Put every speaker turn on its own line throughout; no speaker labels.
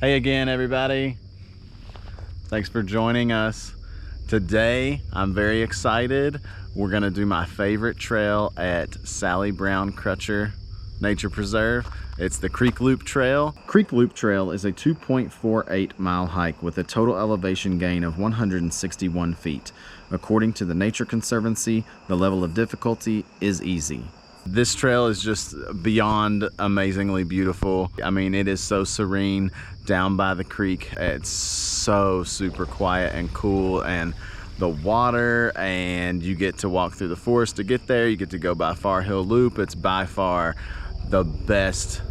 Hey again, everybody. Thanks for joining us. Today, I'm very excited. We're gonna do my favorite trail at Sally Brown Crutcher Nature Preserve. It's the Creek Loop Trail. Creek Loop Trail is a 2.48 mile hike with a total elevation gain of 161 feet. According to the Nature Conservancy, the level of difficulty is easy. This trail is just beyond amazingly beautiful. I mean, it is so serene down by the creek. It's so super quiet and cool, and the water, and you get to walk through the forest to get there. You get to go by Hill Loop. It's by far the best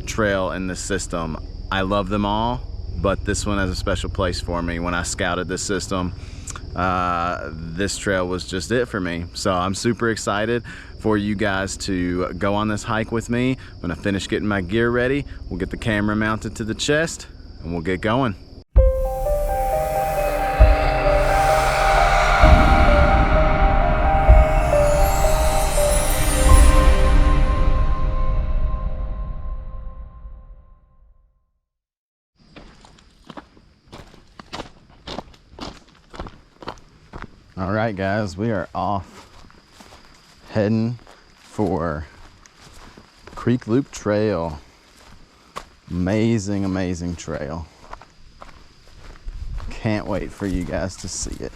trail in the system. I love them all, but this one has a special place for me. When I scouted this system, this trail was just it for me. So I'm super excited for you guys to go on this hike with me. I'm gonna finish getting my gear ready. We'll get the camera mounted to the chest and we'll get going. All right, guys, we are off heading for Creek Loop Trail. Amazing, amazing trail. Can't wait for you guys to see it.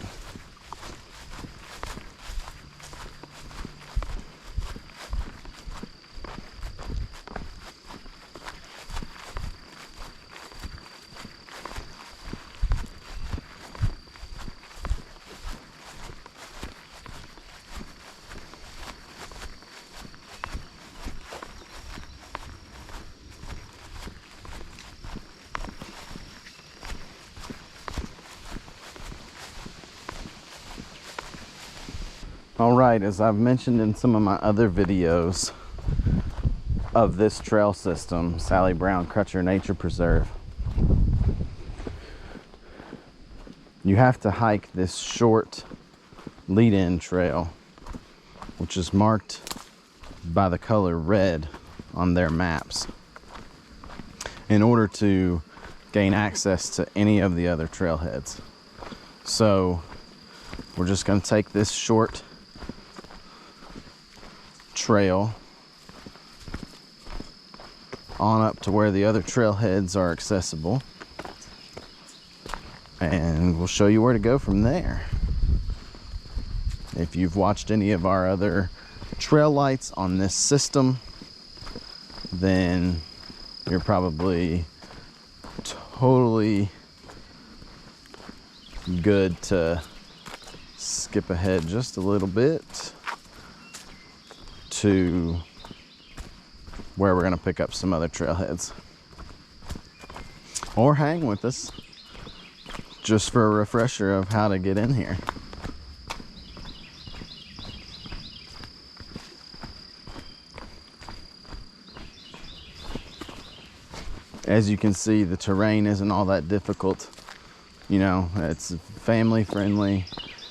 All right, as I've mentioned in some of my other videos of this trail system, Sally Brown Crutcher Nature Preserve, you have to hike this short lead-in trail, which is marked by the color red on their maps, in order to gain access to any of the other trailheads. So we're just going to take this short trail on up to where the other trailheads are accessible, and we'll show you where to go from there. If you've watched any of our other trail lights on this system, then you're probably totally good to skip ahead just a little bit to where we're going to pick up some other trailheads, or hang with us just for a refresher of how to get in here. As you can see, the terrain isn't all that difficult. You know, it's family friendly,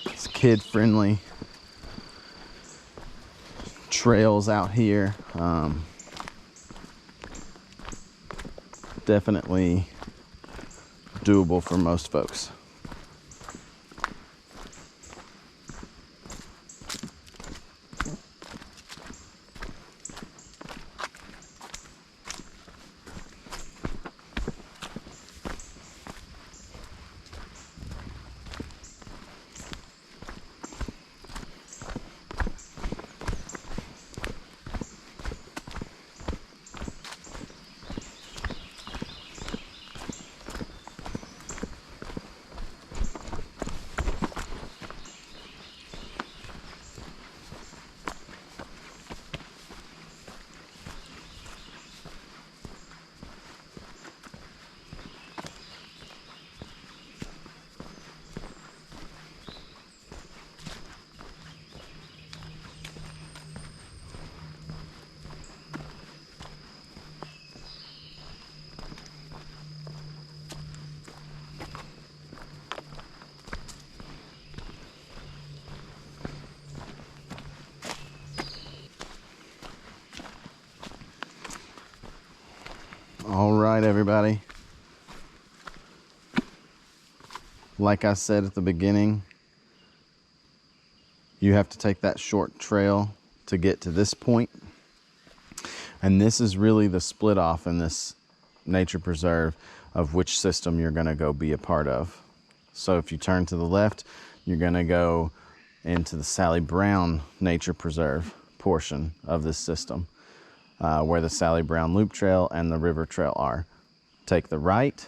it's kid friendly trails out here. Definitely doable for most folks. All right, everybody. Like I said at the beginning, you have to take that short trail to get to this point. And this is really the split off in this nature preserve of which system you're gonna go be a part of. So if you turn to the left, you're gonna go into the Sally Brown Nature Preserve portion of this system, where the Sally Brown Loop Trail and the River Trail are. Take the right,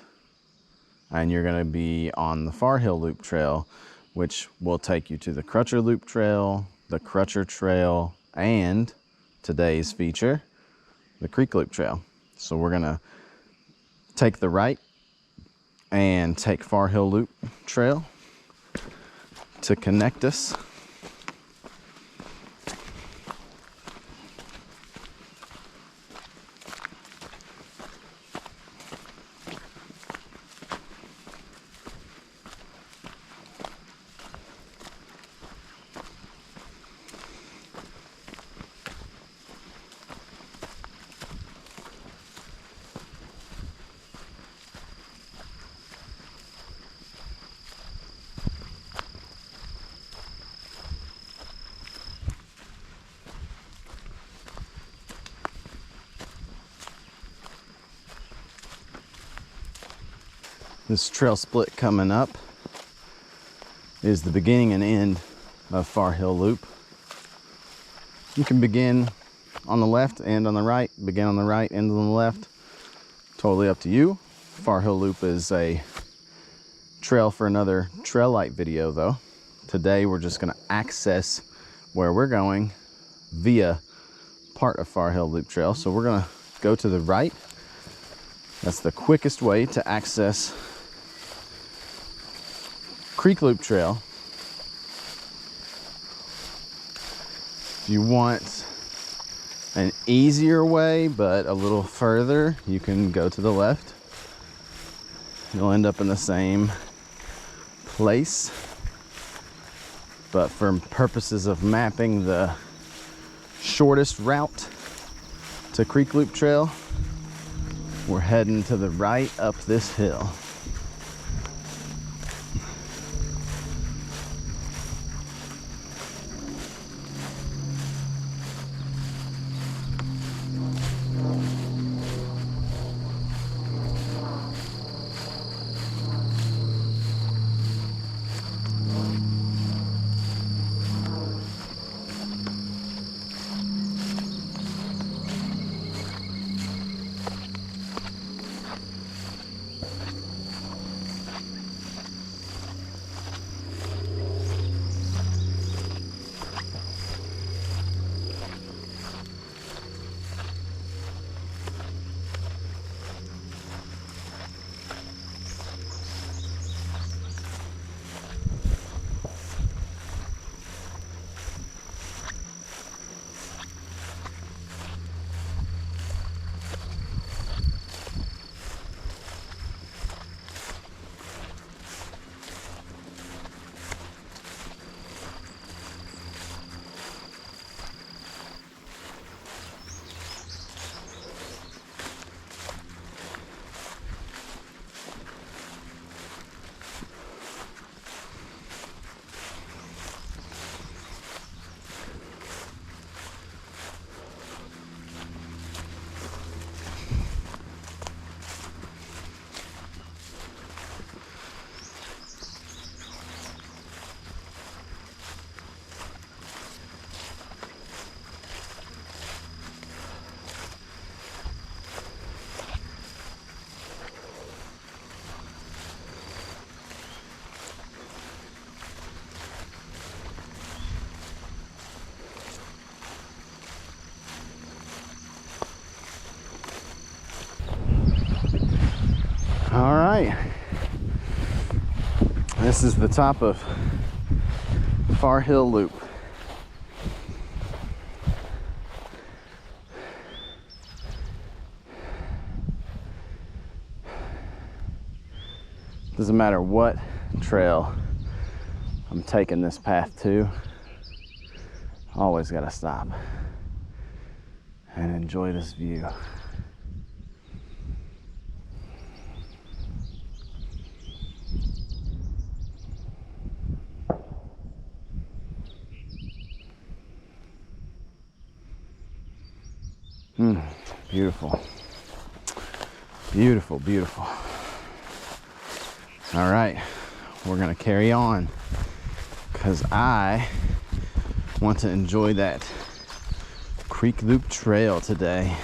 and you're gonna be on the Far Hill Loop Trail, which will take you to the Crutcher Loop Trail, the Crutcher Trail, and today's feature, the Creek Loop Trail. So we're gonna take the right and take Far Hill Loop Trail to connect us. This trail split coming up is the beginning and end of Far Hill Loop. You can begin on the left and on the right, begin on the right, end on the left. Totally up to you. Far Hill Loop is a trail for another TrailLight video though. Today we're just gonna access where we're going via part of Far Hill Loop Trail. So we're gonna go to the right. That's the quickest way to access Creek Loop Trail. If you want an easier way, but a little further, you can go to the left. You'll end up in the same place. But for purposes of mapping the shortest route to Creek Loop Trail, we're heading to the right up this hill. All right, this is the top of Far Hill Loop. Doesn't matter what trail I'm taking this path to, always gotta stop and enjoy this view. Beautiful. Beautiful, beautiful. All right, we're gonna carry on because I want to enjoy that Creek Loop Trail today.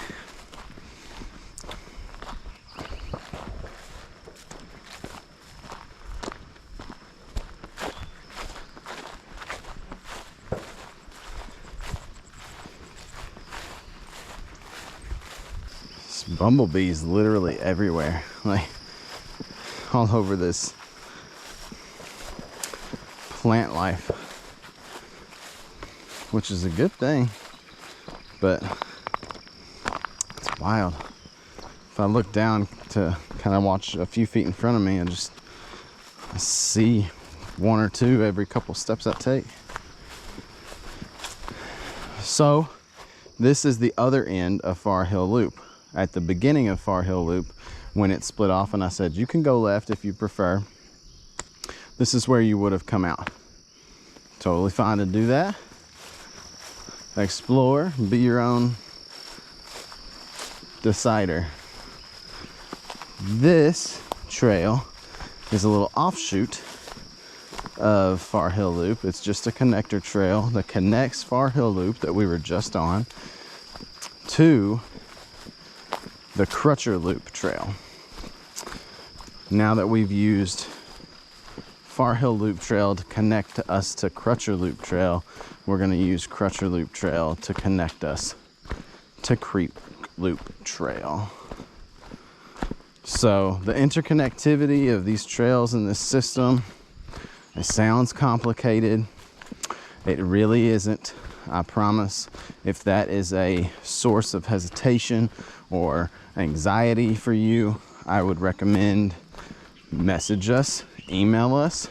Bumblebees literally everywhere, like all over this plant life, which is a good thing, but it's wild. If I look down to kind of watch a few feet in front of me, I see one or two every couple steps I take. So this is the other end of Far Hill Loop. At the beginning of Far Hill Loop, when it split off and I said you can go left if you prefer, this is where you would have come out. Totally fine to do that. Explore, be your own decider. This trail is a little offshoot of Far Hill Loop. It's just a connector trail that connects Far Hill Loop that we were just on to the Crutcher Loop Trail. Now that we've used Far Hill Loop Trail to connect us to Crutcher Loop Trail, we're going to use Crutcher Loop Trail to connect us to Creek Loop Trail. So the interconnectivity of these trails in this system, it sounds complicated. It really isn't. I promise. If that is a source of hesitation or anxiety for you, I would recommend message us, email us.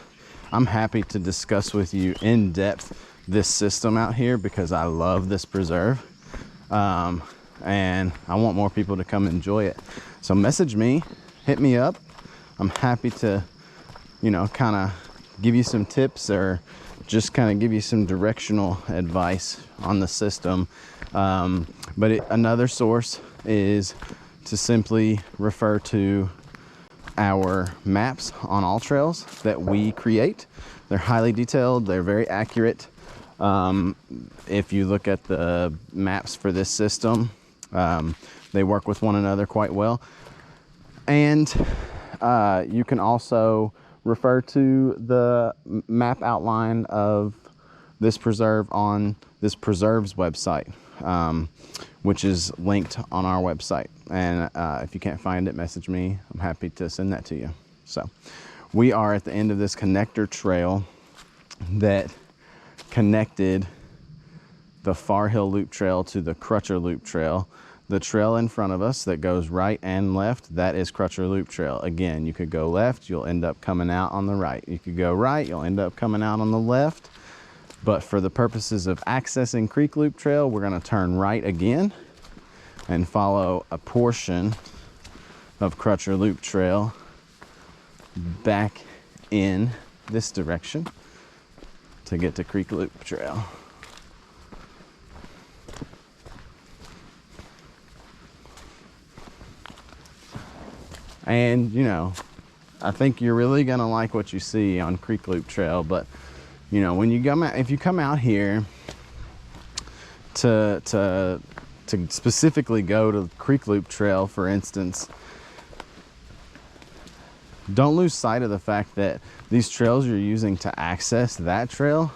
I'm happy to discuss with you in depth this system out here because I love this preserve, and I want more people to come enjoy it. So message me, hit me up. I'm happy to, kind of give you some tips or just kind of give you some directional advice on the system. But another source is to simply refer to our maps on all trails that we create. They're highly detailed, they're very accurate. If you look at the maps for this system, they work with one another quite well. And you can also refer to the map outline of this preserve on this preserve's website, which is linked on our website. And if you can't find it, message me. I'm happy to send that to you. So we are at the end of this connector trail that connected the Far Hill Loop Trail to the Crutcher Loop Trail. The trail in front of us that goes right and left, that is Crutcher Loop Trail. Again, you could go left, you'll end up coming out on the right. You could go right, you'll end up coming out on the left. But for the purposes of accessing Creek Loop Trail, we're going to turn right again and follow a portion of Crutcher Loop Trail back in this direction to get to Creek Loop Trail. And I think you're really gonna like what you see on Creek Loop Trail. But when you come out, if you come out here to specifically go to Creek Loop Trail, for instance, don't lose sight of the fact that these trails you're using to access that trail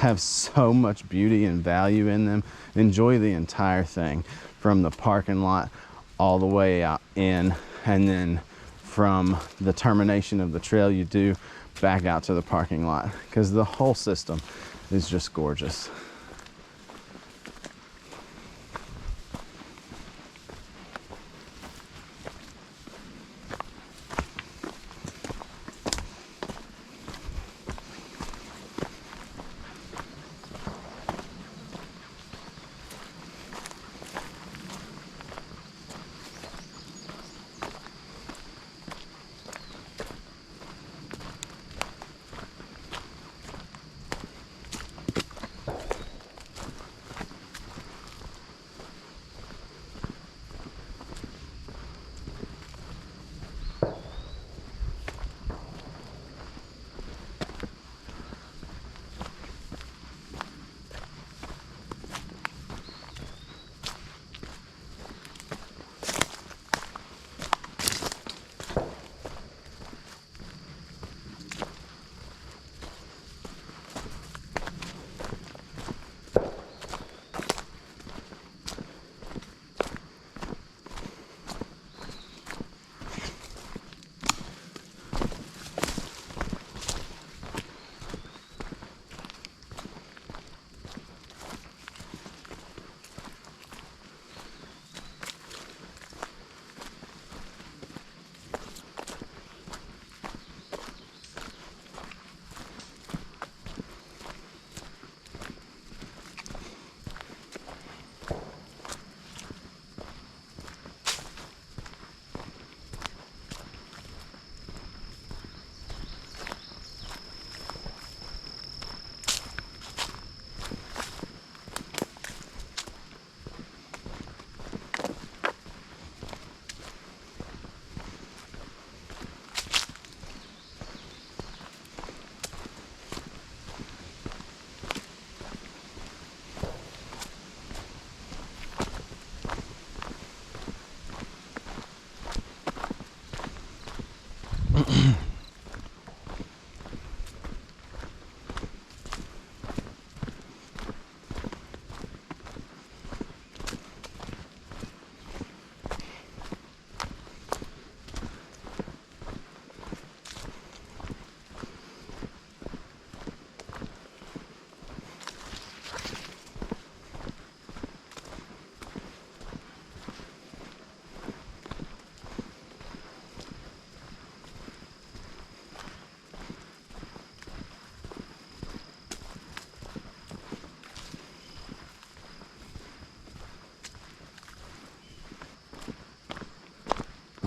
have so much beauty and value in them. Enjoy the entire thing, from the parking lot all the way out in, and then from the termination of the trail you do back out to the parking lot, because the whole system is just gorgeous.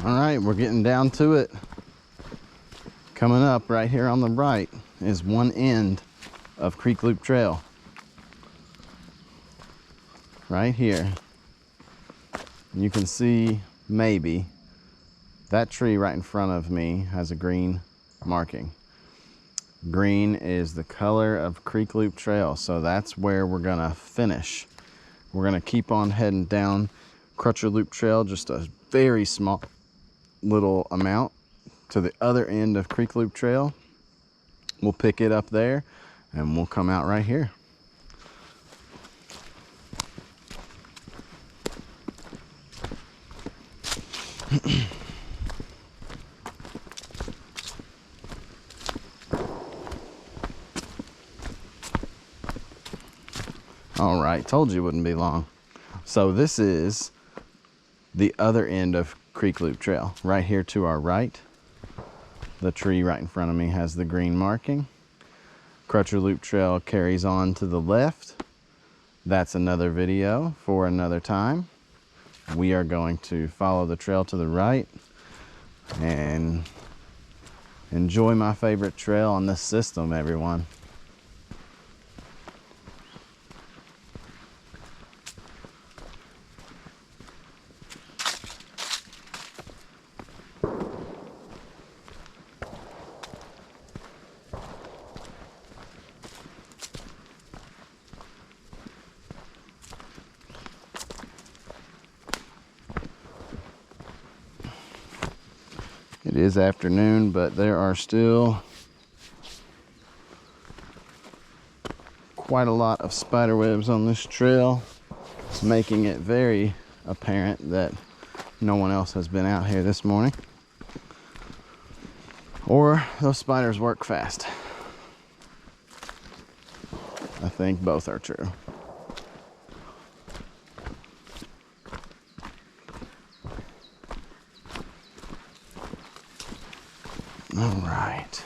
All right, we're getting down to it. Coming up right here on the right is one end of Creek Loop Trail. Right here. You can see maybe that tree right in front of me has a green marking. Green is the color of Creek Loop Trail, so that's where we're gonna finish. We're gonna keep on heading down Crutcher Loop Trail, just a very small little amount to the other end of Creek Loop Trail. We'll pick it up there and we'll come out right here. All right, told you it wouldn't be long. So this is the other end of Creek Loop Trail. Right here to our right, the tree right in front of me has the green marking. Crutcher Loop Trail carries on to the left. That's another video for another time. We are going to follow the trail to the right and enjoy my favorite trail on this system, everyone. It is afternoon, but there are still quite a lot of spider webs on this trail, making it very apparent that no one else has been out here this morning. Or those spiders work fast. I think both are true. All right,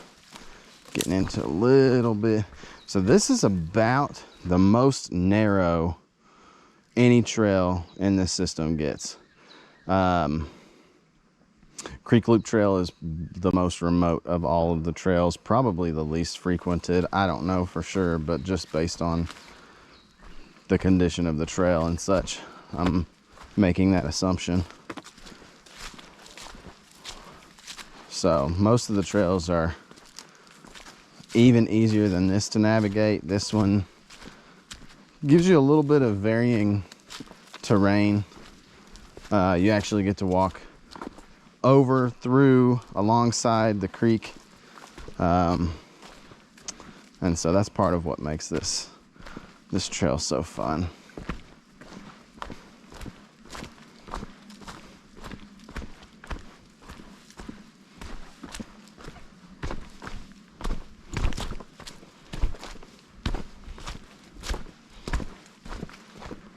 getting into a little bit. So this is about the most narrow any trail in this system gets. Creek Loop Trail is the most remote of all of the trails, probably the least frequented. I don't know for sure, but just based on the condition of the trail and such, I'm making that assumption. So most of the trails are even easier than this to navigate. This one gives you a little bit of varying terrain. You actually get to walk over, through, alongside the creek. And so that's part of what makes this trail so fun.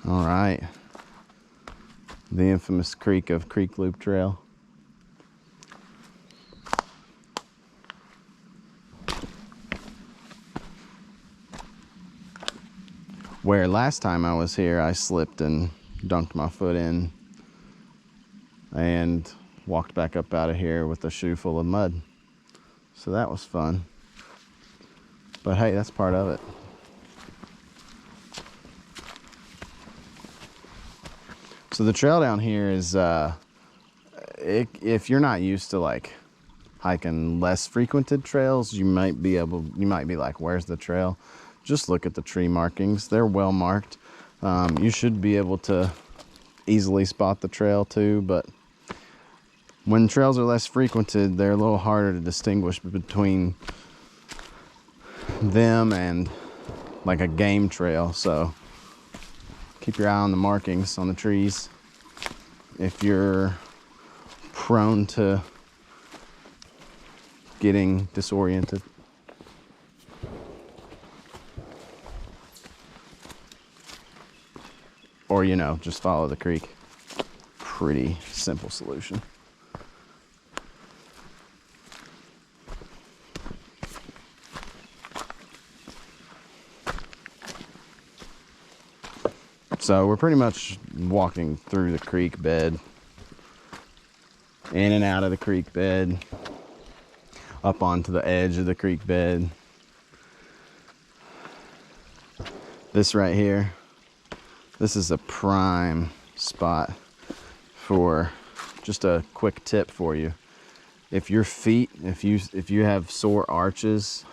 All right, the infamous creek of Creek Loop Trail. Where last time I was here, I slipped and dunked my foot in and walked back up out of here with a shoe full of mud. So that was fun. But hey, that's part of it. So the trail down here is, if you're not used to like hiking less frequented trails, you might be like, where's the trail? Just look at the tree markings. They're well marked. You should be able to easily spot the trail too, but when trails are less frequented, they're a little harder to distinguish between them and like a game trail. So keep your eye on the markings on the trees if you're prone to getting disoriented. Or, you know, just follow the creek. Pretty simple solution. So we're pretty much walking through the creek bed. in and out of the creek bed, up onto the edge of the creek bed. This right here, this is a prime spot for just a quick tip for you. If your feet, if you have sore arches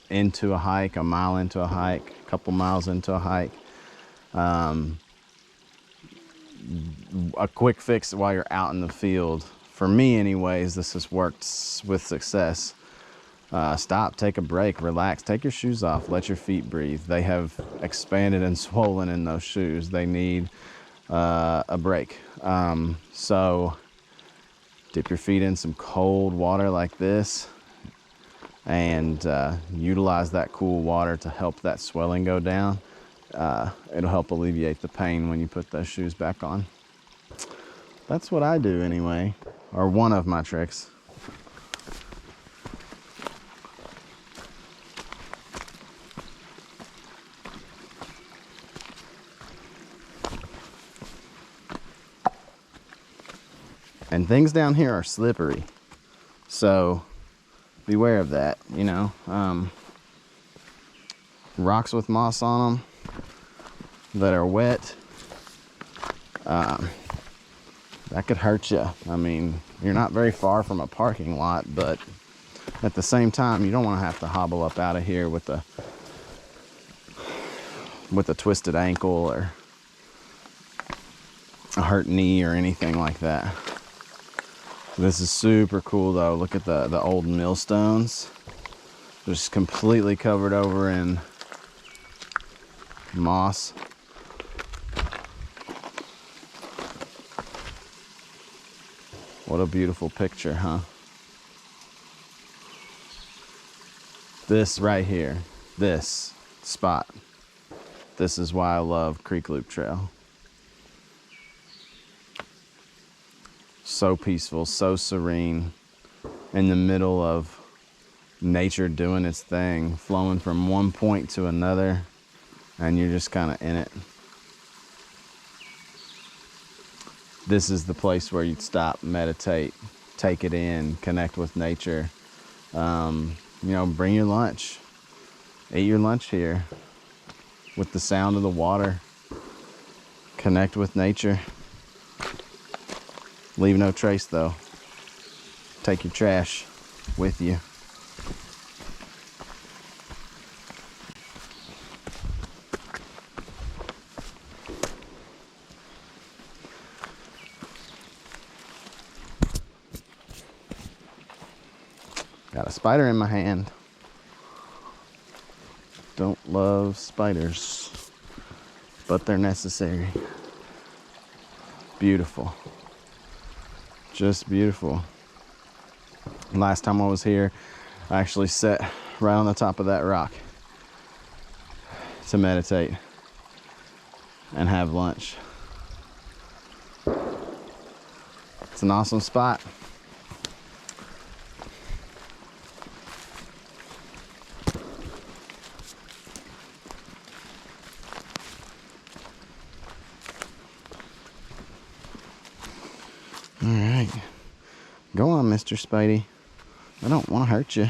into a hike, a mile into a hike, a couple miles into a hike, a quick fix while you're out in the field, for me anyways, this has worked with success. Stop, take a break, relax, take your shoes off, let your feet breathe. They have expanded and swollen in those shoes. They need a break. So dip your feet in some cold water like this, and utilize that cool water to help that swelling go down. It'll help alleviate the pain when you put those shoes back on. That's what I do anyway, or one of my tricks. And things down here are slippery, so beware of that, you know. Rocks with moss on them that are wet, that could hurt you. I mean, you're not very far from a parking lot, but at the same time, you don't want to have to hobble up out of here with a twisted ankle or a hurt knee or anything like that. This is super cool though. Look at the old millstones. They're just completely covered over in moss. What a beautiful picture, huh? This right here, this spot, this is why I love Creek Loop Trail. So peaceful, so serene, in the middle of nature doing its thing, flowing from one point to another, and you're just kind of in it. This is the place where you'd stop, meditate, take it in, connect with nature. You know, bring your lunch, eat your lunch here with the sound of the water, connect with nature. Leave no trace though. Take your trash with you. Got a spider in my hand. Don't love spiders, but they're necessary. Beautiful. Just beautiful. Last time I was here, I actually sat right on the top of that rock to meditate and have lunch. It's an awesome spot. All right, go on, Mr. Spidey. I don't want to hurt you.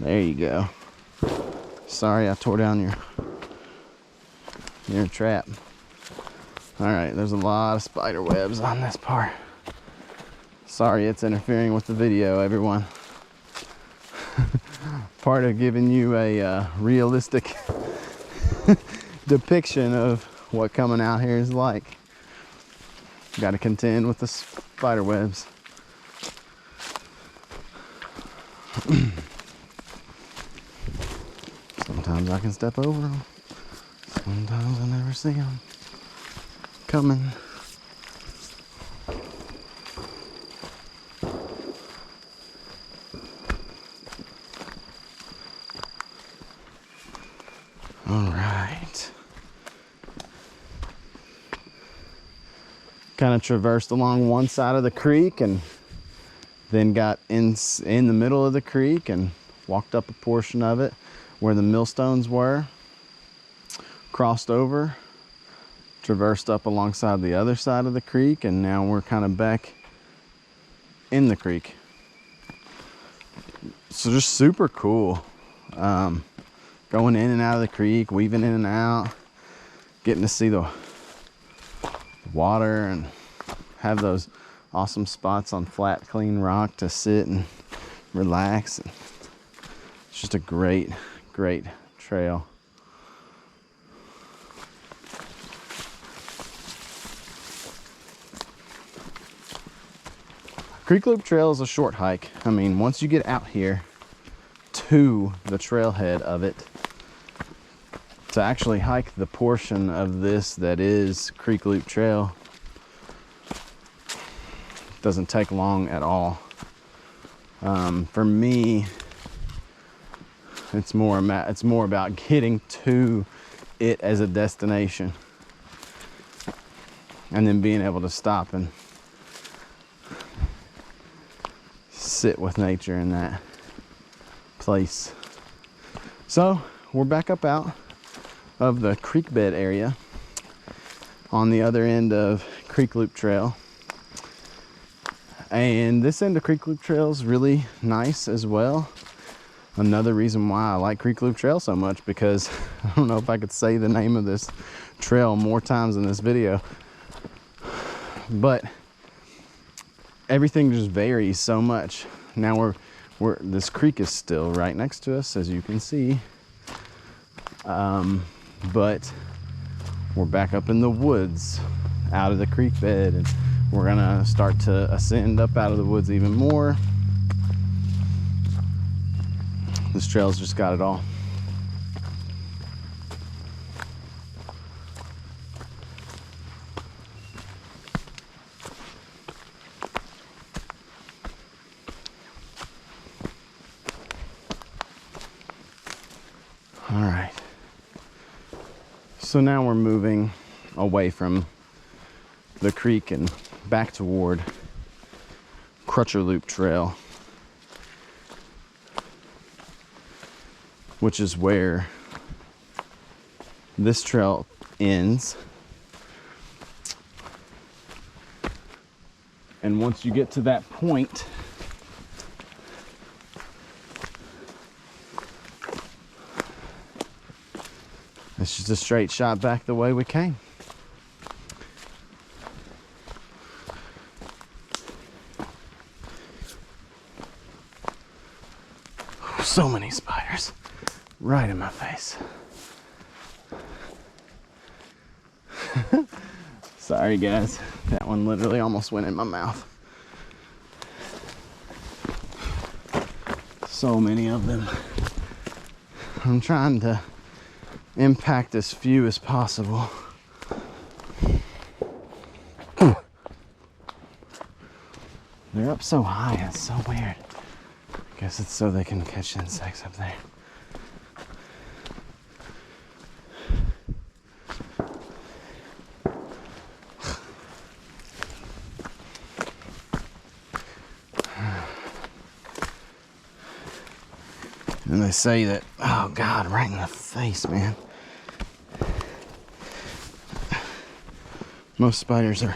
There you go. Sorry I tore down your trap. All right, there's a lot of spider webs on this part. Sorry it's interfering with the video, everyone. Part of giving you a realistic depiction of what coming out here is like. Got to contend with the spider webs. Sometimes I can step over them. Sometimes I never see them coming. All right. Kind of traversed along one side of the creek and then got in the middle of the creek and walked up a portion of it where the millstones were, crossed over, traversed up alongside the other side of the creek, and now we're kind of back in the creek. So just super cool. Going in and out of the creek, weaving in and out, getting to see the water and have those awesome spots on flat, clean rock to sit and relax. It's just a great, great trail. Creek Loop Trail is a short hike. I mean, once you get out here to the trailhead of it, to actually hike the portion of this that is Creek Loop Trail doesn't take long at all. For me, it's more about getting to it as a destination and then being able to stop and sit with nature in that place. So we're back up out of the creek bed area on the other end of Creek Loop Trail, and this end of Creek Loop Trail is really nice as well. Another reason why I like Creek Loop Trail so much, because I don't know if I could say the name of this trail more times in this video, but everything just varies so much. Now this creek is still right next to us, as you can see, but we're back up in the woods out of the creek bed, and we're gonna start to ascend up out of the woods even more. This trail's just got it all. All right, so now we're moving away from the creek and back toward Crutcher Loop Trail, which is where this trail ends. And once you get to that point, it's just a straight shot back the way we came. So many spiders right in my face. Sorry guys, that one literally almost went in my mouth. So many of them. I'm trying to impact as few as possible. They're up so high, it's so weird. I guess it's so they can catch insects up there. And they say that, oh God, right in the face, man. Most spiders are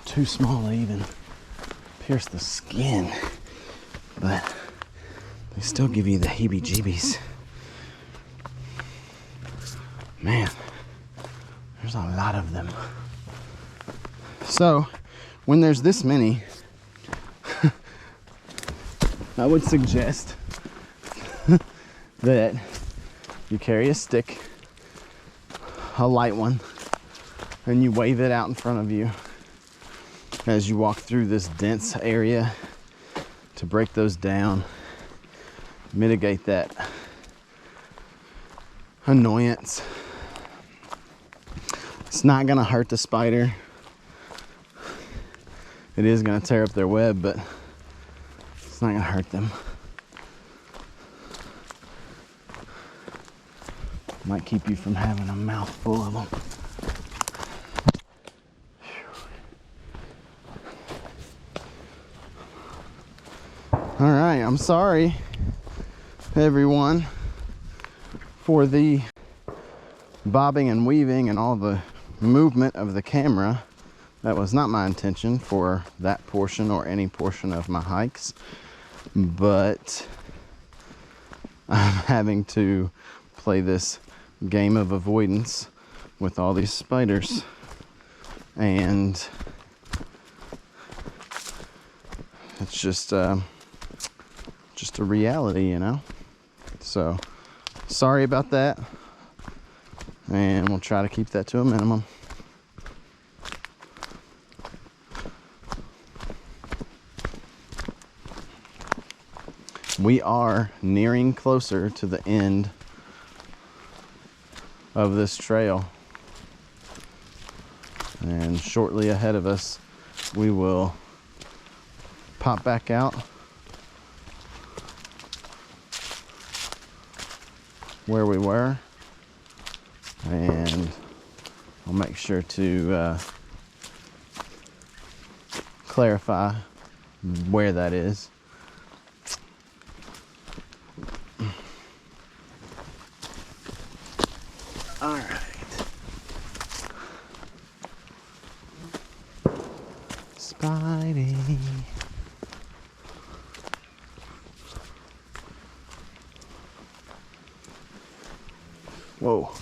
too small to even pierce the skin, but they still give you the heebie-jeebies. Man, there's a lot of them. So, when there's this many, I would suggest that you carry a stick, a light one, and you wave it out in front of you as you walk through this dense area to break those down, mitigate that annoyance. It's not gonna hurt the spider. It is gonna tear up their web, but it's not gonna hurt them. Might keep you from having a mouthful of them. All right, I'm sorry, everyone, for the bobbing and weaving and all the movement of the camera That was not my intention for that portion or any portion of my hikes, but I'm having to play this game of avoidance with all these spiders, and it's just a reality, you know. So sorry about that, and we'll try to keep that to a minimum. We are nearing closer to the end of this trail, and shortly ahead of us we will pop back out where we were, and I'll make sure to clarify where that is. All right. Spidey. Whoa.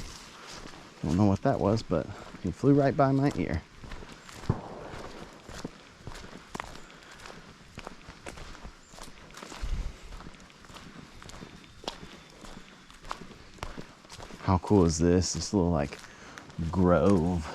Don't know what that was, but he flew right by my ear. How cool is this? This little like grove.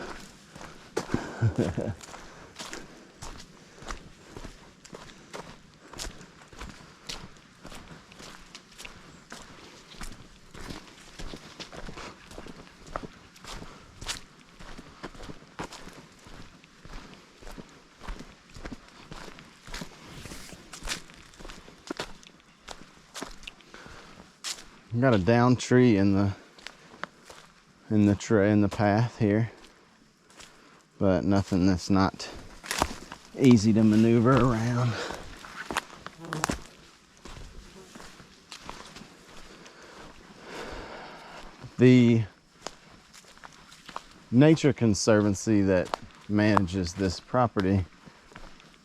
Got a down tree in the path here, but nothing that's not easy to maneuver around. The Nature Conservancy that manages this property,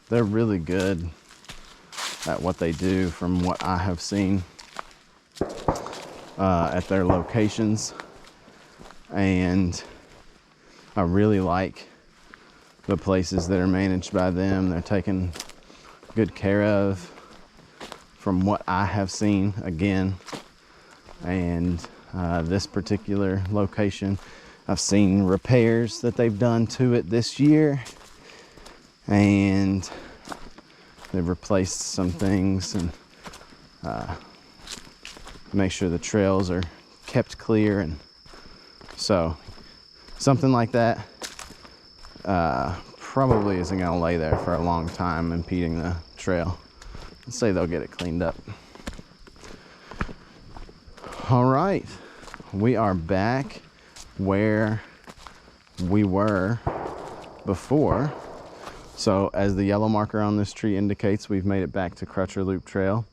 they're really good at what they do from what I have seen at their locations, and I really like the places that are managed by them. They're taken good care of from what I have seen again. And this particular location, I've seen repairs that they've done to it this year, and they've replaced some things and make sure the trails are kept clear. And so something like that probably isn't going to lay there for a long time, impeding the trail. Let's say they'll get it cleaned up. All right, we are back where we were before. So as the yellow marker on this tree indicates, we've made it back to Crutcher Loop Trail.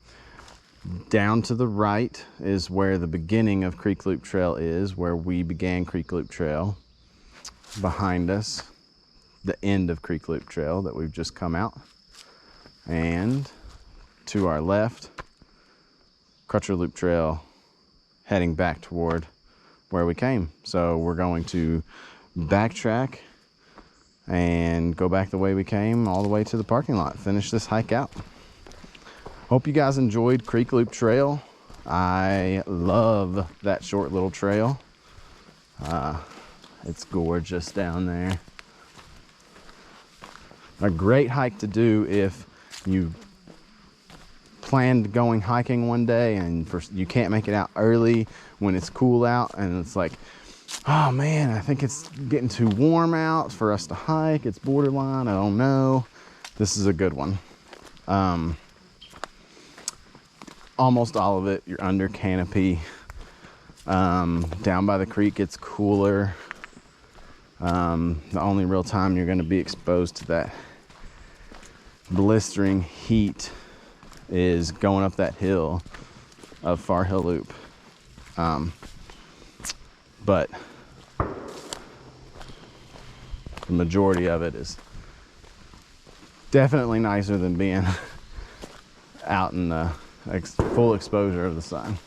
Down to the right is where the beginning of Creek Loop Trail is, where we began Creek Loop Trail. Behind us, the end of Creek Loop Trail that we've just come out. And to our left, Crutcher Loop Trail heading back toward where we came. So we're going to backtrack and go back the way we came all the way to the parking lot, finish this hike out. Hope you guys enjoyed Creek Loop Trail. I love that short little trail. It's gorgeous down there. A great hike to do if you planned going hiking one day and you can't make it out early when it's cool out, and it's like, oh man, I think it's getting too warm out for us to hike. It's borderline, I don't know. This is a good one. Almost all of it, you're under canopy. Down by the creek, it's cooler. The only real time you're going to be exposed to that blistering heat is going up that hill of Far Hill Loop. But the majority of it is Definitely nicer than being out in the full exposure of the sun.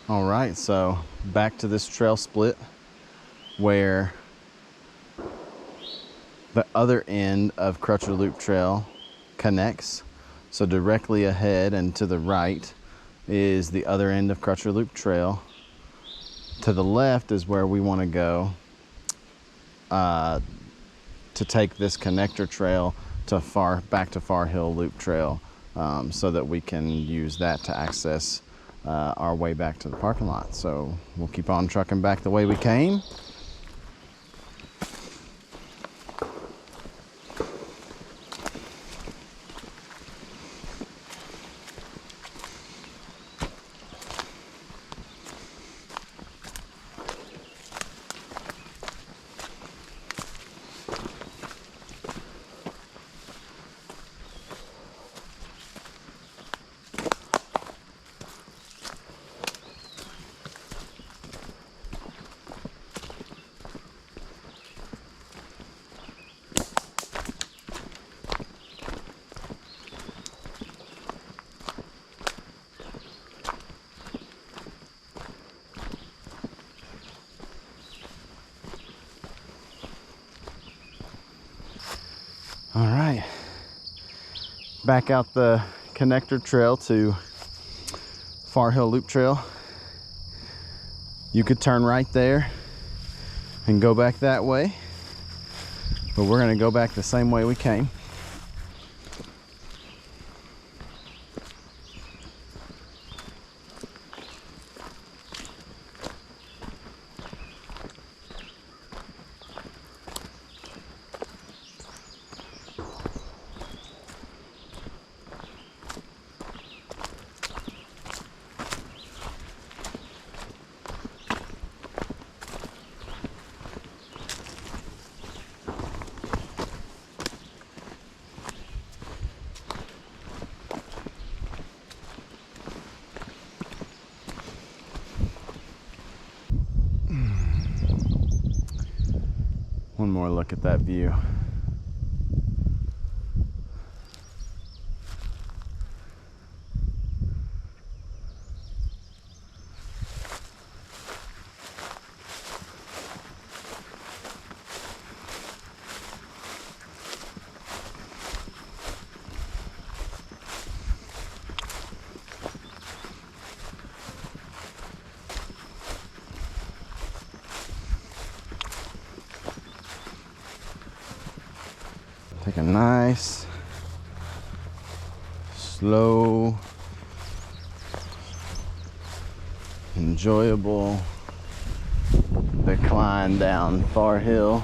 All right, so back to this trail split where the other end of Crutcher Loop Trail connects. So directly ahead and to the right is the other end of Crutcher Loop Trail. To the left is where we want to go to take this connector trail to back to Far Hill Loop Trail, so that we can use that to access our way back to the parking lot. So we'll keep on trucking back the way we came. All right, back out the connector trail to Far Hill Loop Trail. You could turn right there and go back that way, but we're gonna go back the same way we came. more look at that view. Take a nice, slow, enjoyable decline down Far Hill.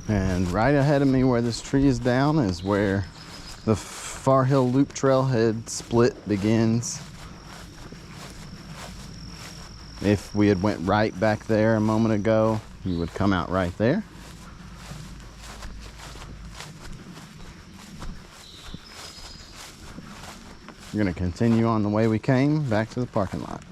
And right ahead of me where this tree is down is where the Far Hill Loop Trailhead split begins. If we had went right back there a moment ago, you would come out right there. We're going to continue on the way we came back to the parking lot.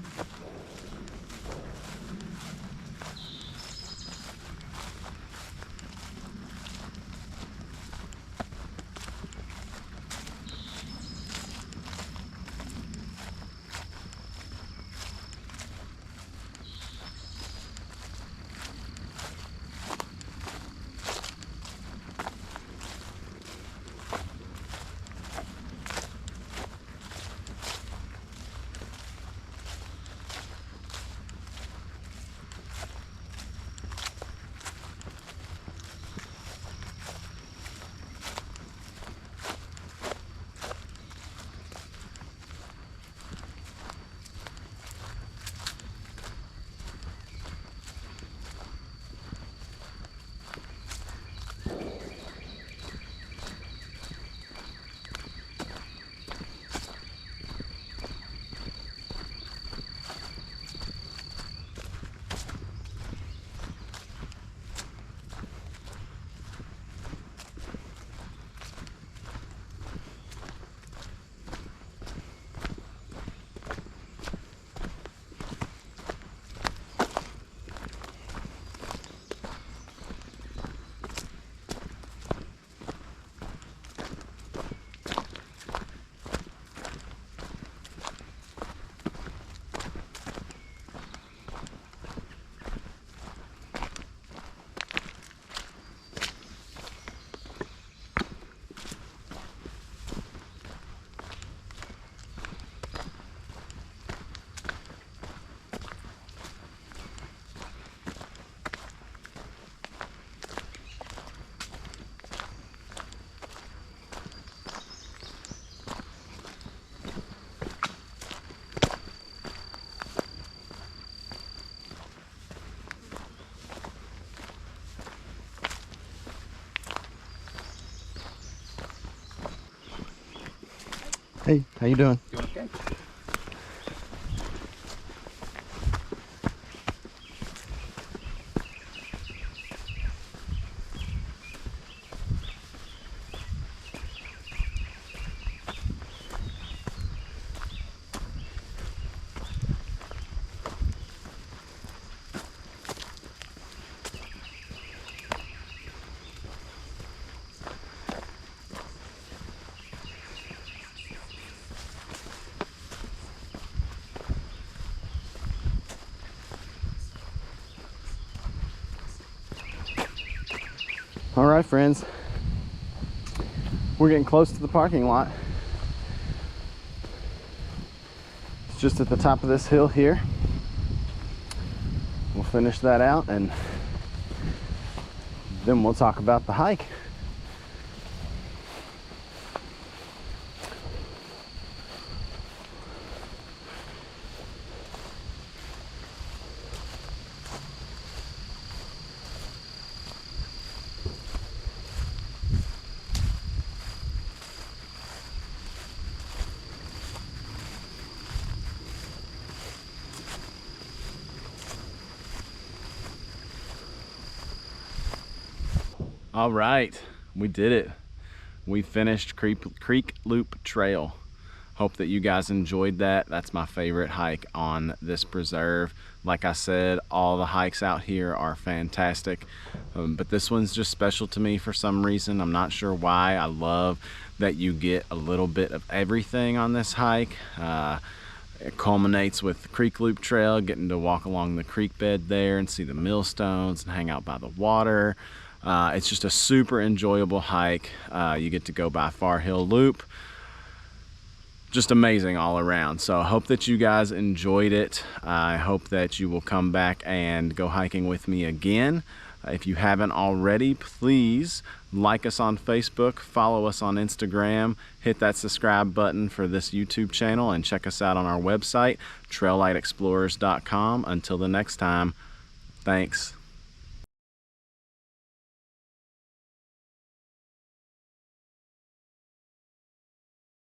Hey, how you doing?
Doing okay.
All right, friends. We're getting close to the parking lot. It's just at the top of this hill here. We'll finish that out and then we'll talk about the hike. All right, we did it. We finished Creek Loop Trail. Hope that you guys enjoyed that. That's my favorite hike on this preserve. Like I said, all the hikes out here are fantastic, but this one's just special to me for some reason. I'm not sure why. I love that you get a little bit of everything on this hike. It culminates with the Creek Loop Trail, getting to walk along the creek bed there and see the millstones and hang out by the water. It's just a super enjoyable hike. You get to go by Far Hill Loop. Just amazing all around. So I hope that you guys enjoyed it. I hope that you will come back and go hiking with me again. If you haven't already, please like us on Facebook, follow us on Instagram, hit that subscribe button for this YouTube channel, and check us out on our website, TrailLightExplorers.com. Until the next time, thanks.